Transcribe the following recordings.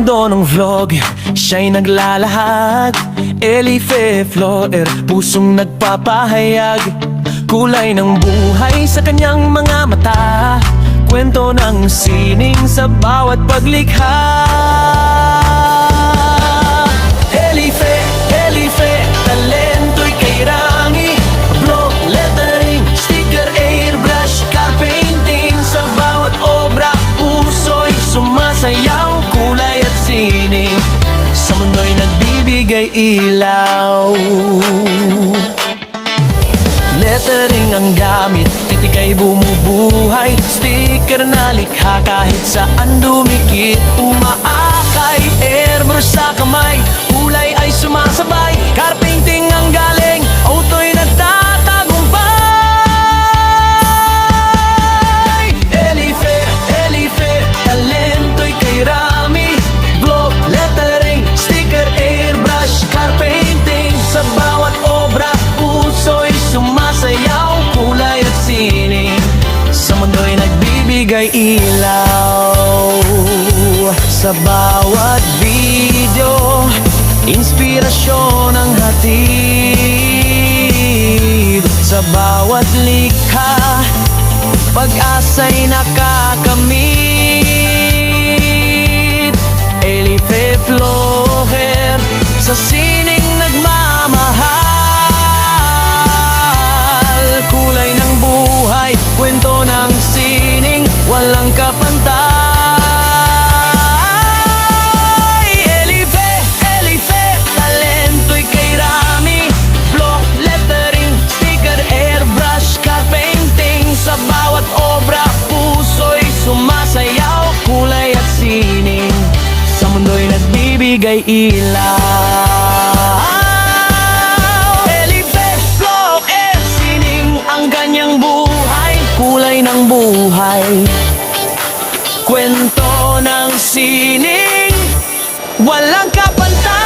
mundo ng vlog, siya'y naglalahad. Elife Floer, pusong nagpapahayag. Kulay ng buhay sa kanyang mga mata, kwento ng sining sa bawat paglikha. Elife, Elife, talento'y kay Rami. Block, lettering, sticker, airbrush, car painting. Sa bawat obra, puso'y sumasayaw. Kulay at sining, sa mundo'y nagbibigay ilaw. Lettering ang gamit, titik ay bumubuhay. Sticker na likha kahit saan dumikit. Umaakay, airbrush sa kamay, kulay ay sumasabay. Car painting ang galing, auto'y nagtatagumpay. Elife, Elife, talento'y kay Rami. Block, lettering, sticker, airbrush, car painting. Sa bawat obra, puso'y sumasayaw. Kulay at sining, sa mundo'y nagbibigay ilaw. Sa bawat video, inspirasyon ang hatid. Sa bawat likha, pag-asa'y nakakamit. Elife Floer, sa sining nagmamahal. Kulay ng buhay, kwento ng sining, walang kapantay. Elife, Elife, talento'y kay Rami. Block, lettering, sticker, airbrush, car painting. Sa bawat obra, puso'y sumasayaw. Kulay at sining, sa mundo'y nagbibigay ilaw. Elife Floer, sining ang kanyang buhay. Kulay ng buhay, kwento ng sining, walang kapantay.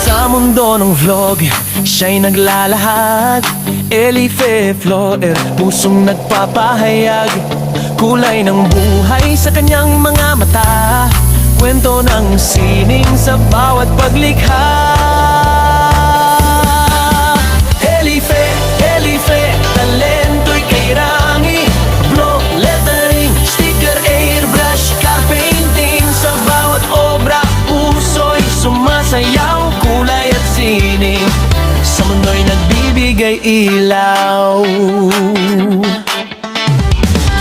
Sa mundo ng vlog, siya'y naglalahad. Elife Floer, pusong nagpapahayag. Kulay ng buhay sa kanyang mga mata, kwento ng sining sa bawat paglikha. Elife, Elife, talento'y kay Rami. Block, lettering, sticker, airbrush, car painting. Sa bawat obra, puso'y sumasayaw. Kulay at sining, sa mundo'y nagbibigay ilaw.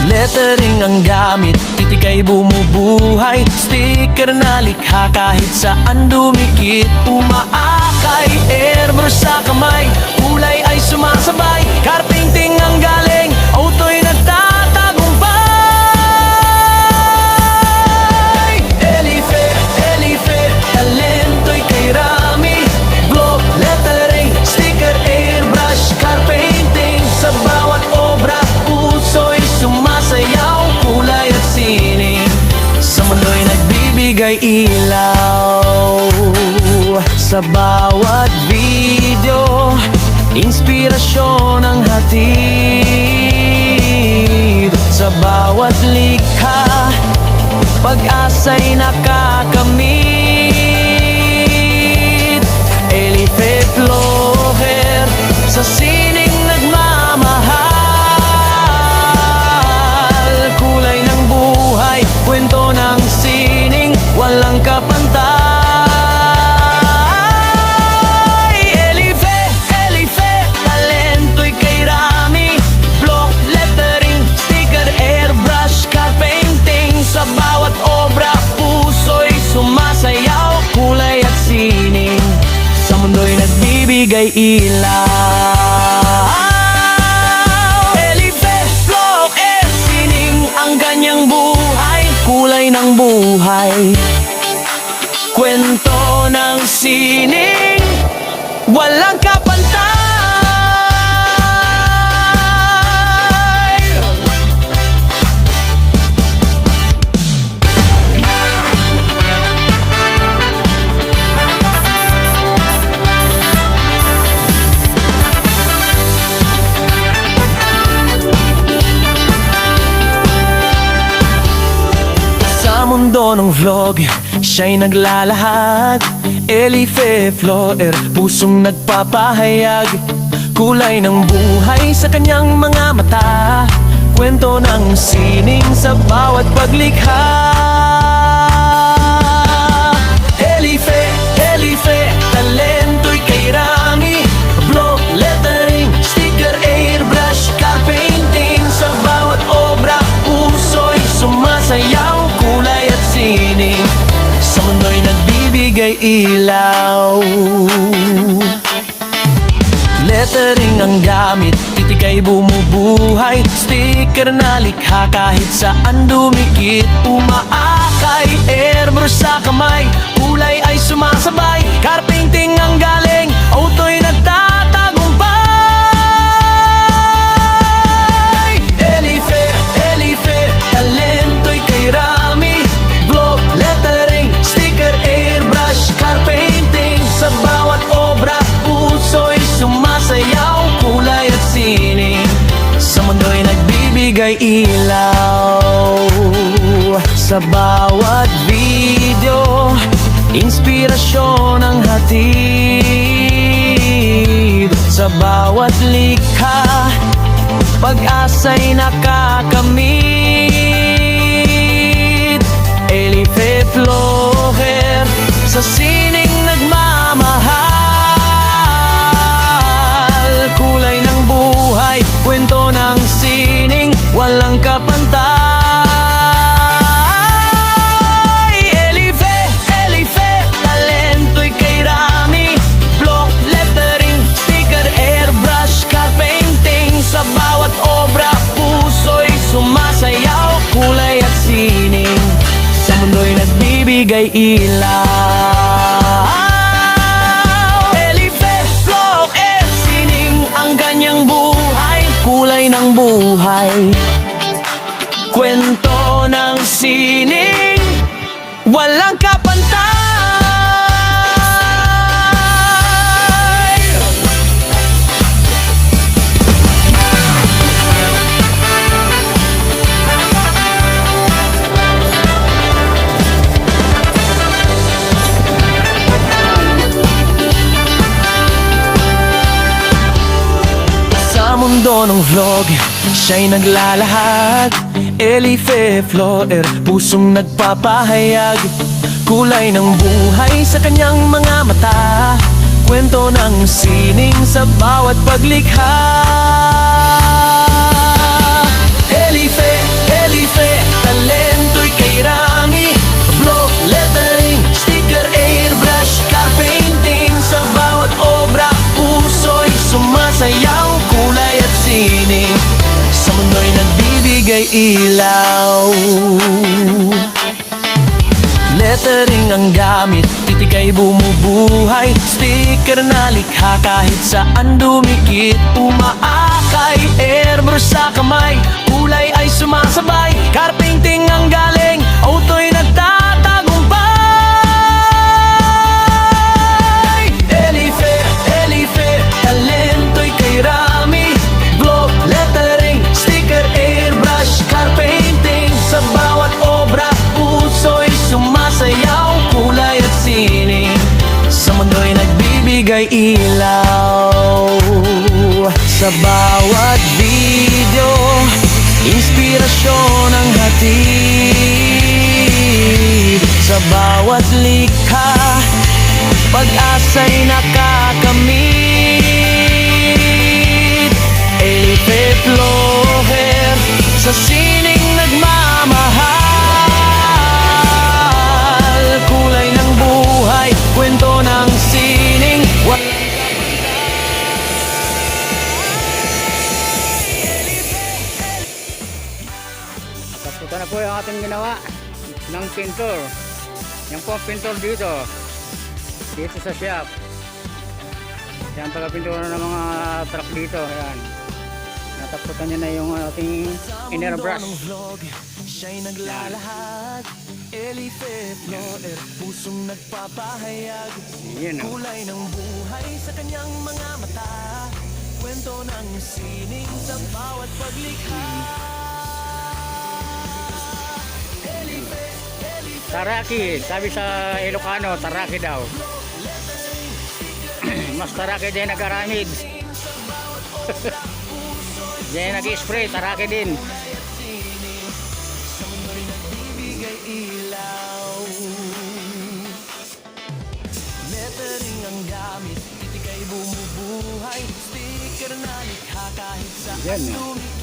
Lettering ang gamit, titik ay bumubuhay. Sticker na likha kahit saan dumikit. Umaakay, airbrush sa kamay, kulay ay sumasabay. Car painting ang galing, auto'y nagtatagumpay. Elife, Elife, talento'y kay Rami. Block, lettering, sticker, airbrush, car painting. Sa bawat obra, puso'y sumasayaw. Kulay at sining, sa mundo'y nagbibigay ilaw. Sa bawat video, inspirasyon ang hatid. Sa bawat likha, pag-asa'y nakakamit. Elife Floer, sa sining nagmamahal. Kulay ng buhay, kwento ng sining, walang kapantay. Elife, Elife, talento'y kay Rami. Block, lettering, sticker, airbrush, car painting. Sa bawat obra, puso'y sumasayaw. Kulay at sining, sa mundo'y nagbibigay ilaw. Elife Floer, sining ang kanyang buhay. Kulay ng buhay, kwento ng sining, walang kapantay. mundo ng vlog, siya'y naglalahad. Elife Floer, pusong nagpapahayag. Kulay ng buhay sa kanyang mga mata. Kwento ng sining sa bawat paglikha. Elife, Elife, talento'y kay Rami. Block, lettering, sticker, airbrush, car painting. Sa bawat obra, puso'y sumasayaw. Kulay at sining sa mundo'y nagbibigay ilaw. Lettering ang gamit, titik ay bumubuhay. Sticker na likha kahit saan dumikit. Umaakay, airbrush sa kamay. Kulay ay sumasabay, car painting ang galing. Auto'y nagtatagumpay. Elife, Elife, talento'y kay Rami. Block, lettering, sticker, airbrush, car painting. Sa bawat obra, puso'y sumasayaw. Kulay at sining sa mundo'y nagbibigay ilaw. Sa bawat video, inspirasyon ang hatid. Sa bawat likha, pag-asa'y nakakamit. Elife Floer, sa sining nagmamahal. Kulay ng buhay, kwento ng sining, walang kapantay. Elife, Elife, talento'y kay Rami. Block, lettering, sticker, airbrush, car painting. Sa bawat obra, puso'y sumasayaw. Kulay at sining sa mundo'y nagbibigay ilaw. Elife Floer, sining ang kanyang buhay. Kulay ng buhay, kwento ng sining, walang kapantay. Sa mundo ng vlog, siya'y naglalahad. Elife Floer, pusong nagpapahayag. Kulay ng buhay sa kanyang mga mata. Kwento ng sining sa bawat paglikha. Elife, Elife, talento'y kay Rami. Block, lettering, sticker, airbrush, car painting. Sa bawat obra, puso'y sumasayaw. Kulay at sining sa mundo'y nagbibigay ilaw. Lettering ang gamit, titik ay bumubuhay. Sticker na likha kahit saan dumikit. Umaakay, airbrush sa kamay. Kulay ay sumasabay, car painting ang galing. Auto'y nagtatagumpay. Elife, Elife, talento'y kay Rami. Block, lettering, sticker, airbrush, car painting. Sa bawat obra, puso'y sumasayaw. Kulay at sining sa mundo'y nagbibigay ilaw. Sa bawat video, inspirasyon ang hatid. Sa bawat likha, pag-asa'y nakakamit. Elife Floer, sa sining nagmamahal. Kulay ng buhay, kwento ng sining, Tapos ito na po yung ating ginawa ng pintor. Yan po ang pintor dito sa shop. Yan taga-pintura ng mga truck dito. Ayan, nataputan niya na yung ating inner brush. Siya'y naglalahad. Elife Floer, pusong nagpapahayag. Yan, oh. Kulay ng buhay sa kanyang mga mata. Kwento ng sining sa bawat paglikha. Elife, Elife, Taraki, sabi sa Ilocano, taraki daw. Mas taraki din nag-aramid. Diyan nag-spray, taraki din. Sa mundo'y nagbibigay ilaw. Lettering ang gamit, titikay bumubuhay. Sticker na likha kahit saan Yan, lumikit.